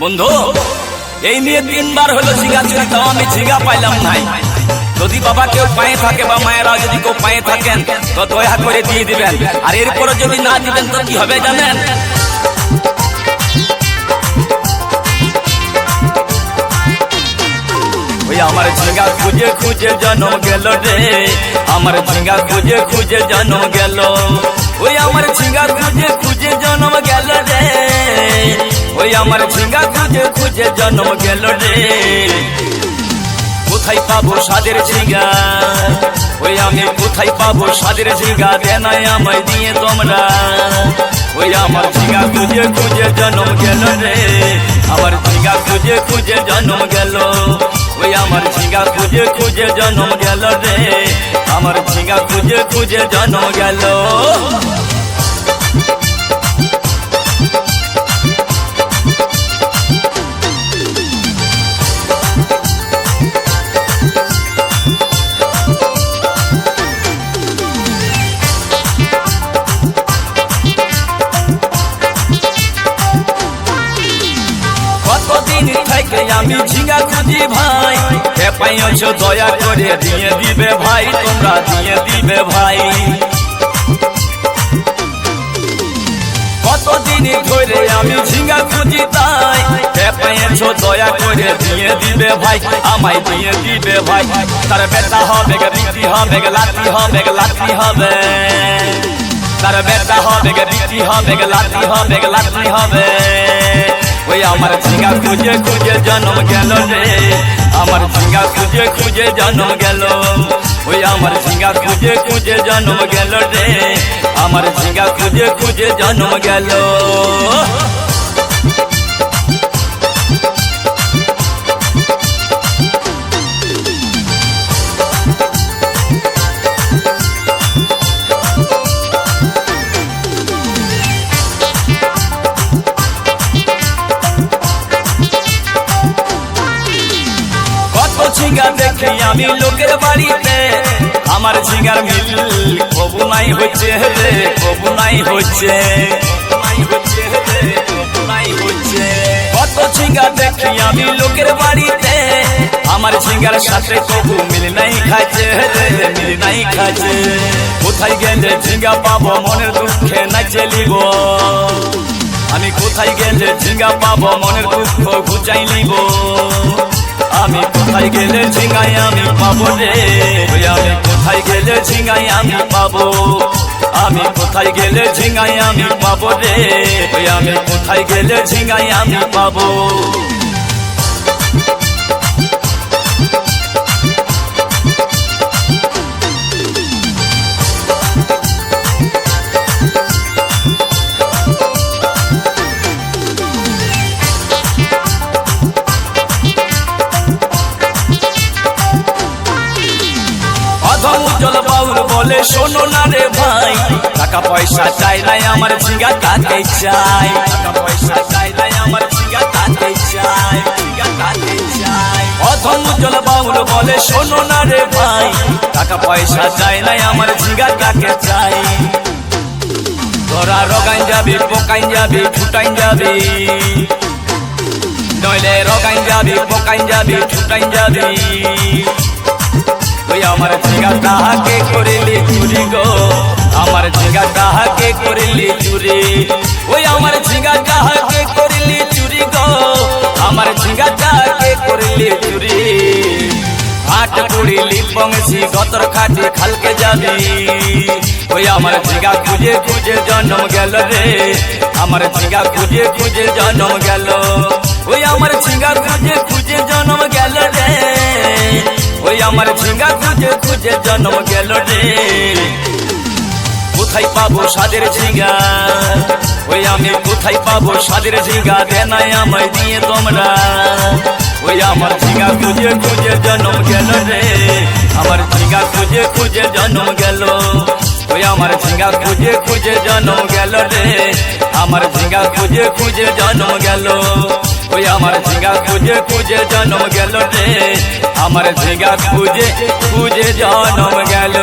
বন্ধু এই নিয়ে 3 বার হলো ঝিঙ্গা চুরি, তাও আমি ঝিঙ্গা পাইলাম নাই। যদি বাবা কেউ পায়ে থাকে বা মায়েরা যদি কেউ পায়ে থাকেন তো দয়া করে দিয়ে দিবেন, আর এরপরে যদি না দিবেন তো কি হবে জানেন? ওই আমার ঝিঙ্গা খুঁজে খুঁজে জন্ম গেল রে, আমার ঝিঙ্গা খুঁজে খুঁজে জন্ম গেল। ওই আমার ঝিঙ্গা খুঁজে খুঁজে জন্ম গেল রে, ওই আমার ঝিঙ্গা খুঁজে খুঁজে জন্ম গেল রে। কোথায় পাবো স্বাদের ঝিঙ্গা, ওই আমি কোথায় পাবো স্বাদের ঝিঙ্গা, দেনাই আমায় দিয়ে তোমরা। ওই আমার ঝিঙ্গা খুঁজে খুঁজে জন্ম গেল রে, আমার ঝিঙ্গা খুঁজে খুঁজে জন্ম গেল। ওই আমার ঝিঙ্গা খুঁজে খুঁজে জন্ম গেল রে, আমার ঝিঙ্গা খুঁজে খুঁজে জন্ম গেল। কতদিন থেকে আমি ঝিঙ্গা খুঁজি ভাই, পাইছ দয়া করে দিয়ে দিবে ভাই, তোমরা দিয়ে দিবে ভাই। কতদিন ধরে আমি ঝিঙ্গা খুঁজি তাই, পাইছ দয়া করে দিয়ে দিবে ভাই, আমায় দিয়ে দিবে ভাই। তার বেটা হবে বিক্রি হবে, লাতি হবে লাতি হবে, তার বেটা হবে বিক্রি হবে, লাতি হবে লাতি হবে। ওই আমার ঝিঙ্গা খুঁজে খুঁজে জন্ম গেল রে, আমার ঝিঙ্গা খুঁজে খুঁজে জন্ম গেল। ওই আমার ঝিঙ্গা খুঁজে খুঁজে জন্ম গেল রে, আমার ঝিঙ্গা খুঁজে খুঁজে জন্ম গেল। ঝিঙ্গা দেখি আমি লোকের বাড়িতে, আমার ঝিঙ্গার মিল কবু নাই হচ্ছে রে, কবু নাই হচ্ছে। কত ঝিঙ্গা দেখি আমি লোকের বাড়িতে, আমার ঝিঙ্গার সাথে কবু মিল নাই খাচ্ছে রে, মিল নাই খাচ্ছে। কোথায় গেলে ঝিঙ্গা পাবো মনের দুঃখে না চলিব, আমি কোথায় গেলে ঝিঙ্গা পাবো মনের দুঃখ ঘুচাই নিব। আমি কোথায় গেলে ঝিঙ্গাই আমি পাবো রে, আমি কোথায় গেলে ঝিঙ্গাই আমি পাবো, আমি কোথায় গেলে ঝিঙ্গাই আমি পাবো রে, আমি কোথায় গেলে ঝিঙ্গাই আমি পাবো। উজ্জ্বল বাউল বলে শোনো না রে ভাই, টাকা পয়সা চাই নাই আমার ঝিঙ্গা কাকে চাই, টাকা পয়সা চাই নাই আমার ঝিঙ্গা কাকে চাই, ঝিঙ্গা কাকে চাই। অধম উজ্জ্বল বাউল বলে শোনো না রে ভাই, টাকা পয়সা চাই নাই আমার ঝিঙ্গা কাকে চাই। তোরা রগাইন যাবি পোকাইন যাবি ছুটাইন যাবি, নইলে রগাইন যাবি পোকাইন যাবি ছুটাইন যাবি। ওই আমার ঝিঙ্গা কাহাকে করিলি চুরি গো, আমার ঝিঙ্গা কাহাকে করিলি চুরি। ওই আমার ঝিঙ্গা কাহাকে করিলি চুরি গো, আমার ঝিঙ্গা কাহাকে করিলি চুরি। হাট পুড়িলি বংশী গতর খাটি খালকে যাবি। ওই আমার ঝিঙ্গা খুঁজে খুঁজে জন্ম গেল রে, আমার ঝিঙ্গা খুঁজে খুঁজে জন্ম গেল। ওই আমার ঝিঙ্গা খুঁজে খুঁজে জন্ম গেল রে, ওই আমার ঝিঙ্গা খুঁজে খুঁজে জন্ম গেল রে। কোথায় পাবো স্বাদের ঝিঙ্গা, ওই আমি কোথায় পাবো স্বাদের ঝিঙ্গা, দেনাই আমায় দিয়ে তোমরা। ওই আমার ঝিঙ্গা খুঁজে খুঁজে জন্ম গেল রে, আমার ঝিঙ্গা খুঁজে খুঁজে জন্ম গেল। ওই আমার ঝিঙ্গা খুঁজে খুঁজে জন্ম গেল রে, আমার ঝিঙ্গা খুঁজে খুঁজে জন্ম গেল। ওই আমার ঝিঙ্গা খুঁজে খুঁজে জন্ম গেল রে, আমার ঝিঙ্গা খুঁজে খুঁজে জন্ম গেল।